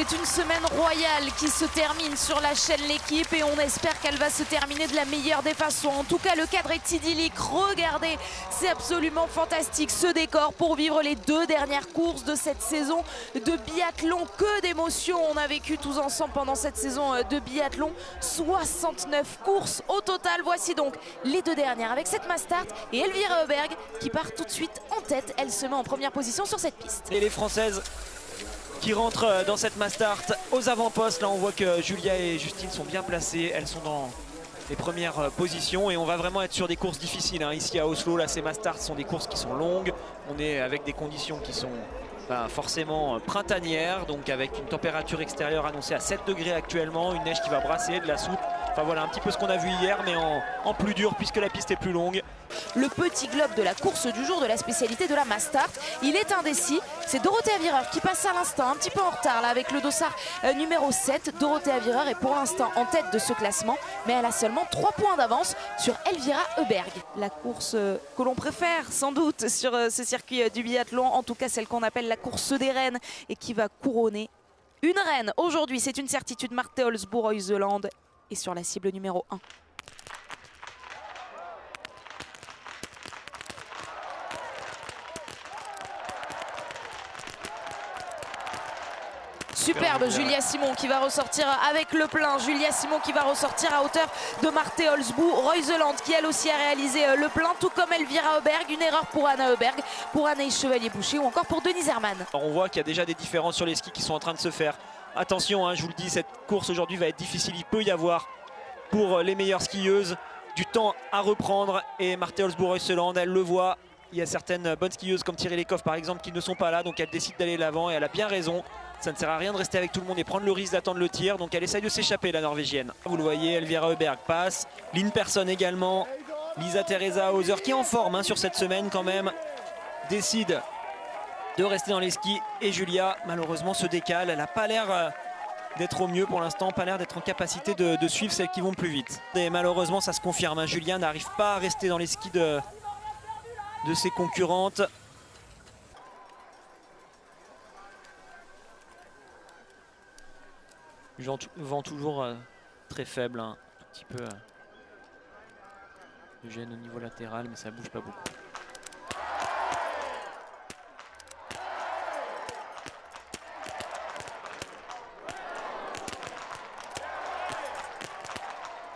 C'est une semaine royale qui se termine sur la chaîne L'Équipe et on espère qu'elle va se terminer de la meilleure des façons. En tout cas, le cadre est idyllique. Regardez, c'est absolument fantastique ce décor pour vivre les 2 dernières courses de cette saison de biathlon. Que d'émotions on a vécu tous ensemble pendant cette saison de biathlon. 69 courses au total. Voici donc les 2 dernières avec cette mass start et Elvira Auberg qui part tout de suite en tête. Elle se met en première position sur cette piste. Et les Françaises qui rentrent dans cette mass start aux avant-postes. Là on voit que Julia et Justine sont bien placées, elles sont dans les premières positions et on va vraiment être sur des courses difficiles hein. Ici à Oslo, là ces mass start sont des courses qui sont longues, on est avec des conditions qui sont forcément printanières, donc avec une température extérieure annoncée à 7 degrés actuellement, une neige qui va brasser, de la soupe. Enfin voilà un petit peu ce qu'on a vu hier mais en plus dur puisque la piste est plus longue. Le petit globe de la course du jour de la spécialité de la mass start, il est indécis. C'est Dorothea Virer qui passe à l'instant un petit peu en retard là avec le dossard numéro 7. Dorothea Virer est pour l'instant en tête de ce classement mais elle a seulement 3 points d'avance sur Elvira Auberg. La course que l'on préfère sans doute sur ce circuit du biathlon, en tout cas celle qu'on appelle la course des reines et qui va couronner une reine. Aujourd'hui c'est une certitude, Marte Olsbourg-Heuseland est sur la cible numéro 1. Superbe Julia Simon qui va ressortir avec le plein. Julia Simon qui va ressortir à hauteur de Marte Olsbourg-Heuseland qui elle aussi a réalisé le plein, tout comme Elvira Auberg. Une erreur pour Anna Auberg, pour Anaïs Chevalier-Boucher ou encore pour Denise Herrmann. On voit qu'il y a déjà des différences sur les skis qui sont en train de se faire. Attention, hein, je vous le dis, cette course aujourd'hui va être difficile. Il peut y avoir pour les meilleures skieuses du temps à reprendre et Marte Olsbourg-Heuseland, elle le voit. Il y a certaines bonnes skieuses comme Thierry Lecoff par exemple qui ne sont pas là, donc elle décide d'aller de l'avant et elle a bien raison. Ça ne sert à rien de rester avec tout le monde et prendre le risque d'attendre le tir, donc elle essaye de s'échapper la Norvégienne. Vous le voyez, Elvira Auberg passe, Lynn Persson également, Lisa Teresa Hauser qui est en forme hein, sur cette semaine quand même, décide de rester dans les skis et Julia malheureusement se décale, elle n'a pas l'air d'être au mieux pour l'instant, pas l'air d'être en capacité de suivre celles qui vont plus vite. Et malheureusement ça se confirme, hein, Julia n'arrive pas à rester dans les skis de ses concurrentes. Vent toujours très faible, hein. Un petit peu de gêne au niveau latéral, mais ça bouge pas beaucoup.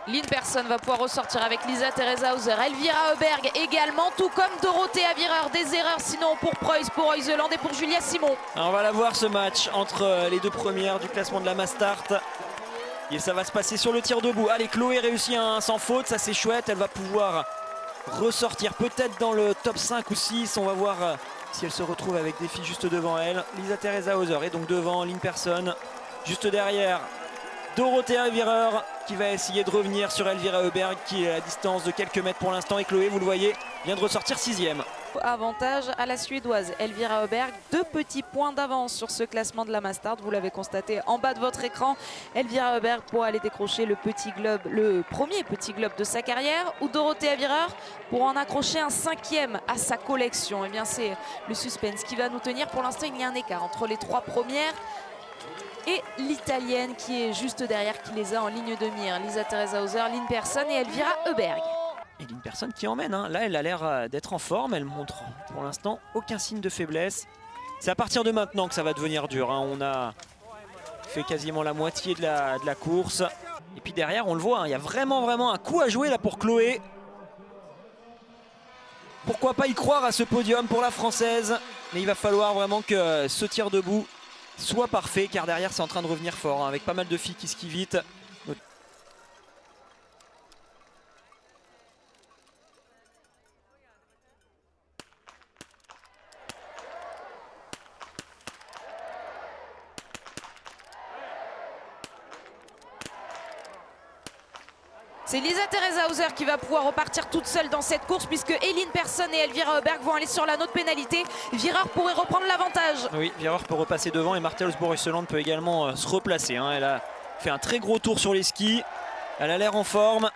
Lynn Persson va pouvoir ressortir avec Lisa Teresa Hauser, Elvira Auberg également, tout comme Dorothea Virer. Des erreurs sinon pour Preuss, pour Heuseland et pour Julia Simon. Alors on va la voir ce match entre les 2 premières du classement de la mass start. Et ça va se passer sur le tir debout. Allez, Chloé réussit un sans faute, ça c'est chouette. Elle va pouvoir ressortir peut-être dans le top 5 ou 6. On va voir si elle se retrouve avec des filles juste devant elle. Lisa Teresa Hauser est donc devant Lynn Persson. Juste derrière, Dorothea Virer qui va essayer de revenir sur Elvira Auberg qui est à la distance de quelques mètres pour l'instant. Et Chloé, vous le voyez, vient de ressortir 6e. Avantage à la suédoise Elvira Auberg, 2 petits points d'avance sur ce classement de la mass start. Vous l'avez constaté en bas de votre écran. Elvira Auberg pour aller décrocher le petit globe, le premier petit globe de sa carrière, ou Dorothea Virer pour en accrocher un 5e à sa collection. Et bien c'est le suspense qui va nous tenir. Pour l'instant il y a un écart entre les 3 premières et l'italienne qui est juste derrière, qui les a en ligne de mire. Lisa Teresa Hauser, Lynn Persson et Elvira Auberg. Et Lynn Persson qui emmène, hein. Là elle a l'air d'être en forme, elle montre pour l'instant aucun signe de faiblesse. C'est à partir de maintenant que ça va devenir dur, hein. On a fait quasiment la moitié de la course. Et puis derrière on le voit, hein, il y a vraiment un coup à jouer là pour Chloé. Pourquoi pas y croire à ce podium pour la Française, mais il va falloir vraiment que ce tir debout soit parfait car derrière c'est en train de revenir fort, hein, avec pas mal de filles qui skient vite. C'est Lisa Teresa Hauser qui va pouvoir repartir toute seule dans cette course puisque Lynn Persson et Elvira Auberg vont aller sur la note pénalité. Virer pourrait reprendre l'avantage. Oui, Virer peut repasser devant et Marte Olsbourg-Heuseland peut également se replacer, hein. Elle a fait un très gros tour sur les skis. Elle a l'air en forme.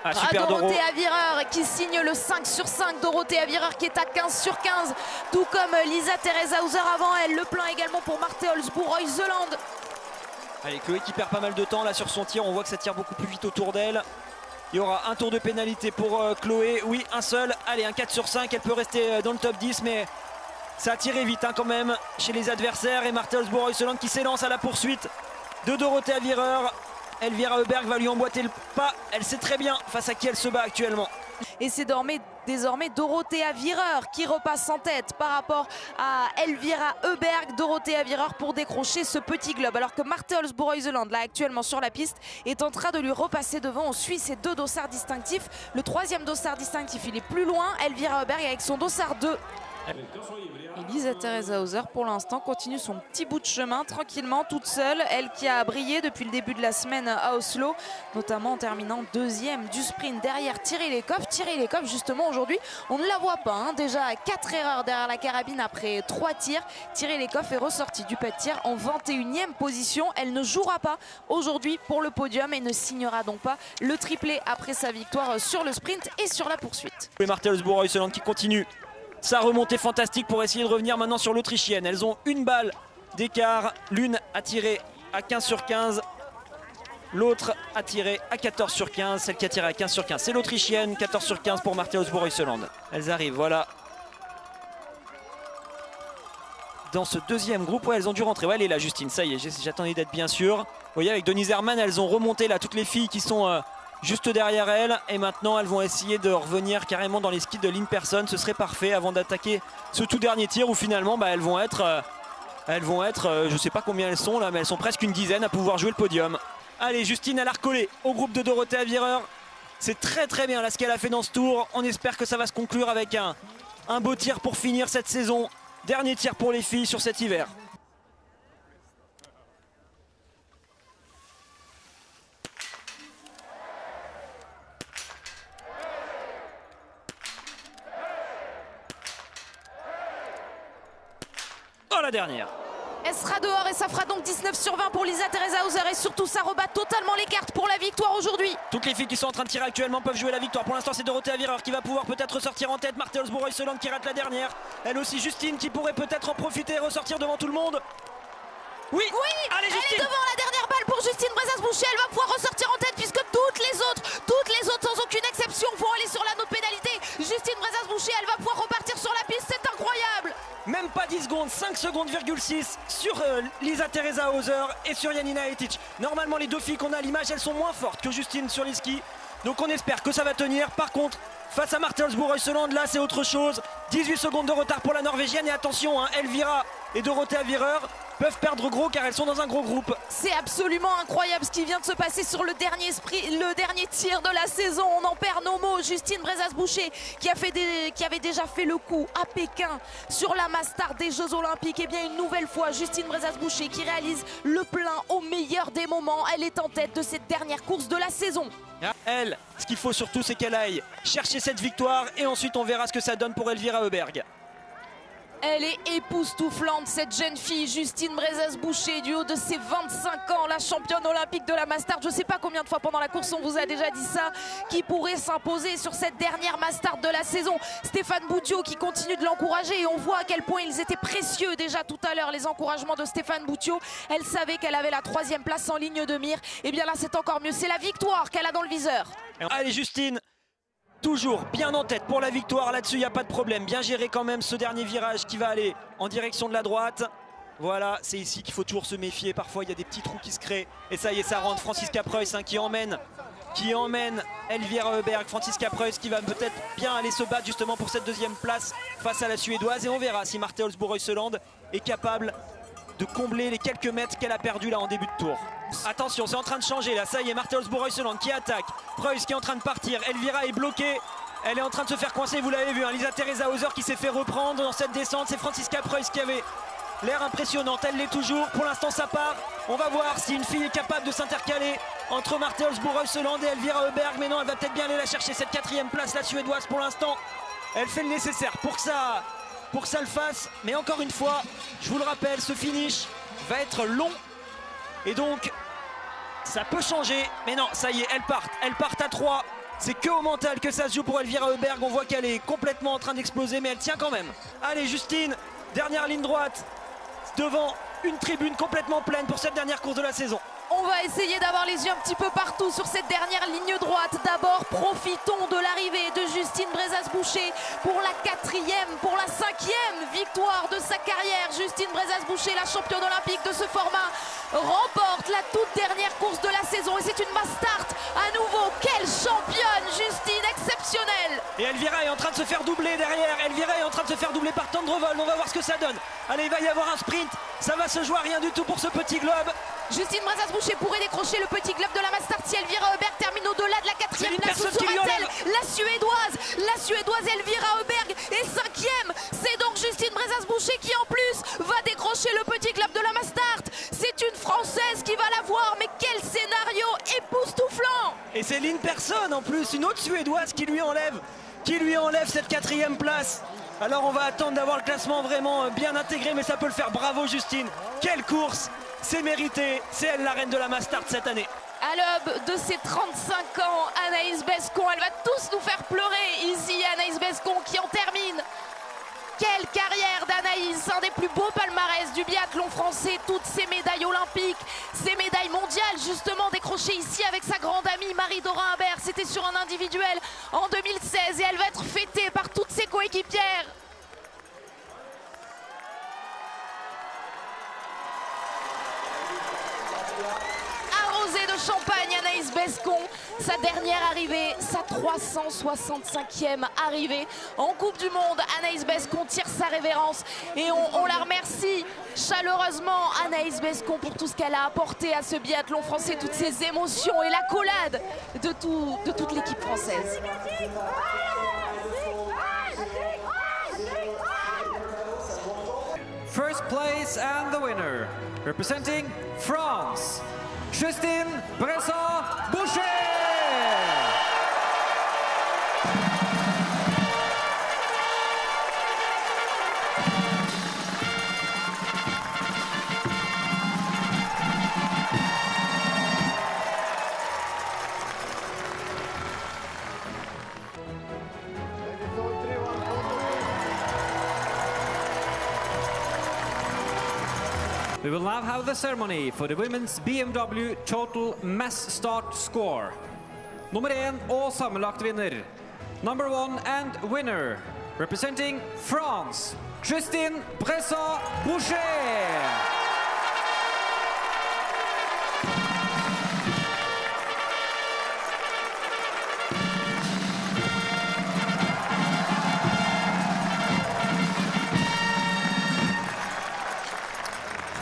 Ah, super Dorothée Avireur qui signe le 5 sur 5. Dorothée Avireur qui est à 15 sur 15. Tout comme Lisa Theresa Hauser avant elle. Le plein également pour Marthe Olsbourg-Reuseland. Allez, Chloé qui perd pas mal de temps là sur son tir. On voit que ça tire beaucoup plus vite autour d'elle. Il y aura un tour de pénalité pour Chloé. Oui, un seul. Allez, un 4 sur 5. Elle peut rester dans le top 10, mais ça a tiré vite quand même chez les adversaires. Et Marthe Olsbourg-Reuseland qui s'élance à la poursuite de Dorothée Avireur. Elvira Heuberg va lui emboîter le pas. Elle sait très bien face à qui elle se bat actuellement. Et c'est désormais Dorothée Avireur qui repasse en tête par rapport à Elvira Heuberg. Dorothée Avireur pour décrocher ce petit globe. Alors que Marthe Olsbourg-Reuseland, là actuellement sur la piste, est en train de lui repasser devant. On suit ces deux dossards distinctifs. Le troisième dossard distinctif, il est plus loin. Elvira Heuberg avec son dossard 2. Et Lisa Theresa Hauser pour l'instant continue son petit bout de chemin tranquillement toute seule, elle qui a brillé depuis le début de la semaine à Oslo, notamment en terminant deuxième du sprint derrière Thierry Lecoff. Thierry Lecoff justement aujourd'hui on ne la voit pas, hein. Déjà 4 erreurs derrière la carabine après 3 tirs. Thierry Lecoff est ressortie du pas de tir en 21e position. Elle ne jouera pas aujourd'hui pour le podium et ne signera donc pas le triplé après sa victoire sur le sprint et sur la poursuite. Et Marthe Olsbourg-Reuseland qui continue sa remontée fantastique pour essayer de revenir maintenant sur l'Autrichienne. Elles ont une balle d'écart. L'une a tiré à 15 sur 15. L'autre a tiré à 14 sur 15. Celle qui a tiré à 15 sur 15, c'est l'Autrichienne. 14 sur 15 pour Marthe Olsbourg-Reuseland. Elles arrivent, voilà. Dans ce deuxième groupe, ouais, elles ont dû rentrer. Ouais, elle est là, Justine. Ça y est, j'attendais d'être bien sûr. Vous voyez, avec Denise Herrmann, elles ont remonté là toutes les filles qui sont juste derrière elles, et maintenant elles vont essayer de revenir carrément dans les skis de l'in-person. Ce serait parfait avant d'attaquer ce tout dernier tir où finalement elles vont être je sais pas combien elles sont là, mais elles sont presque une dizaine à pouvoir jouer le podium. Allez, Justine, elle a recollé au groupe de Dorothée Avireur. C'est très très bien là ce qu'elle a fait dans ce tour. On espère que ça va se conclure avec un beau tir pour finir cette saison. Dernier tir pour les filles sur cet hiver. La dernière. Elle sera dehors et ça fera donc 19 sur 20 pour Lisa Theresa Hauser et surtout ça rebat totalement les cartes pour la victoire aujourd'hui. Toutes les filles qui sont en train de tirer actuellement peuvent jouer la victoire. Pour l'instant c'est Dorothée Avireur qui va pouvoir peut-être ressortir en tête. Marthe Olsbourg-Reuseland qui rate la dernière. Elle aussi Justine qui pourrait peut-être en profiter et ressortir devant tout le monde. Oui, allez, Justine. Elle est devant, la dernière balle pour Justine Brezas-Boucher. Elle va pouvoir ressortir en tête puisque toutes les autres sans aucune exception vont aller sur l'anneau de pénalité. Justine Brezas-Boucher, elle va pouvoir repartir sur la piste, c'est incroyable. Même pas 10 secondes, 5 secondes,6 sur Lisa Theresa Hauser et sur Janina Etic. Normalement les deux filles qu'on a à l'image, elles sont moins fortes que Justine sur les skis. Donc on espère que ça va tenir. Par contre, face à Marthe Olsbourg-Reuseland, là c'est autre chose. 18 secondes de retard pour la Norvégienne. Et attention, Elvira et Dorothée Avireur peuvent perdre gros car elles sont dans un gros groupe. C'est absolument incroyable ce qui vient de se passer sur le dernier tir de la saison. On en perd nos mots. Justine Brezas-Boucher qui avait déjà fait le coup à Pékin sur la Mastart des Jeux Olympiques. Et bien une nouvelle fois, Justine Brezas-Boucher qui réalise le plein au meilleur des moments. Elle est en tête de cette dernière course de la saison. Elle, ce qu'il faut surtout, c'est qu'elle aille chercher cette victoire et ensuite on verra ce que ça donne pour Elvira Heuberg. Elle est époustouflante cette jeune fille, Justine Brezas-Boucher, du haut de ses 25 ans, la championne olympique de la Mastart. Je ne sais pas combien de fois pendant la course on vous a déjà dit ça, qui pourrait s'imposer sur cette dernière Mastart de la saison. Stéphane Boutiot qui continue de l'encourager et on voit à quel point ils étaient précieux déjà tout à l'heure, les encouragements de Stéphane Boutiot. Elle savait qu'elle avait la 3e place en ligne de mire. Et bien là c'est encore mieux, c'est la victoire qu'elle a dans le viseur. Allez Justine, toujours bien en tête pour la victoire, là-dessus il n'y a pas de problème. Bien géré quand même ce dernier virage qui va aller en direction de la droite. Voilà, c'est ici qu'il faut toujours se méfier. Parfois il y a des petits trous qui se créent. Et ça y est, ça rentre. Franziska Preuss qui emmène Elvira Heuberg. Franziska Preuss qui va peut-être bien aller se battre justement pour cette 2e place face à la Suédoise. Et on verra si Marthe Olsbourg-Reuseland est capable de combler les quelques mètres qu'elle a perdu là en début de tour. Attention, c'est en train de changer là, ça y est, Marthe Olsbourg-Reuseland qui attaque, Preuss qui est en train de partir, Elvira est bloquée, elle est en train de se faire coincer, vous l'avez vu, Lisa Theresa Hauser qui s'est fait reprendre dans cette descente. C'est Franziska Preuss qui avait l'air impressionnante, elle l'est toujours, pour l'instant ça part. On va voir si une fille est capable de s'intercaler entre Marthe Olsbourg-Reuseland et Elvira Heuberg, mais non, elle va peut-être bien aller la chercher, cette 4e place, la Suédoise pour l'instant. Elle fait le nécessaire pour que ça le fasse, mais encore une fois, je vous le rappelle, ce finish va être long et donc ça peut changer. Mais non, ça y est, elles partent à 3. C'est que au mental que ça se joue pour Elvira Heuberg. On voit qu'elle est complètement en train d'exploser, mais elle tient quand même. Allez, Justine, dernière ligne droite, devant une tribune complètement pleine pour cette dernière course de la saison. On va essayer d'avoir les yeux un petit peu partout sur cette dernière ligne droite. D'abord, profitons de l'arrivée de Justine Brezas-Boucher pour la 4e, pour la 5e victoire de sa carrière. Justine Brezas-Boucher, la championne olympique de ce format, remporte la toute dernière course de la saison. Et c'est une mass start à nouveau. Quelle championne, Justine, exceptionnelle. Et Elvira est en train de se faire doubler derrière. Elvira est en train de se faire doubler par Tendrevold. On va voir ce que ça donne. Allez, il va y avoir un sprint. Ça va se jouer à rien du tout pour ce petit globe. Justine Brezas-Boucher pourrait décrocher le petit globe de la mass start si Elvira Heuberg termine au-delà de la 4e place. Où sera-t-elle? La Suédoise Elvira Heuberg est 5e. C'est donc Justine Brezas-Boucher qui en plus va décrocher le petit globe de la mass start. C'est une Française qui va l'avoir, mais quel scénario époustouflant! Et c'est Lynn Persson en plus, une autre Suédoise qui lui enlève cette 4e place. Alors on va attendre d'avoir le classement vraiment bien intégré, mais ça peut le faire. Bravo Justine, quelle course! C'est mérité, c'est elle la reine de la mass start cette année. À l'aube de ses 35 ans, Anaïs Bescon, elle va tous nous faire pleurer ici. Anaïs Bescon qui en termine. Quelle carrière d'Anaïs, un des plus beaux palmarès du biathlon français. Toutes ces médailles olympiques, ces médailles mondiales justement décrochées ici avec sa grande amie Marie-Dora Humbert. C'était sur un individuel en 2016 et elle va être fêtée par toutes ses coéquipières. De champagne, Anaïs Bescon, sa dernière arrivée, sa 365e arrivée en Coupe du Monde. Anaïs Bescon tire sa révérence et on la remercie chaleureusement, Anaïs Bescon, pour tout ce qu'elle a apporté à ce biathlon français, toutes ses émotions et l'accolade de toute l'équipe française. First place and the winner, representing France, Justine Brezas-Boucher. We will now have the ceremony for the women's BMW Total Mass Start Score. Nummer 1 og sammenlagt vinner. Number 1 and winner, representing France, Justine Brezas-Boucher.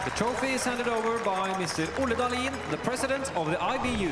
The trophy is handed over by Mr. Ole Dahlin, the president of the IBU.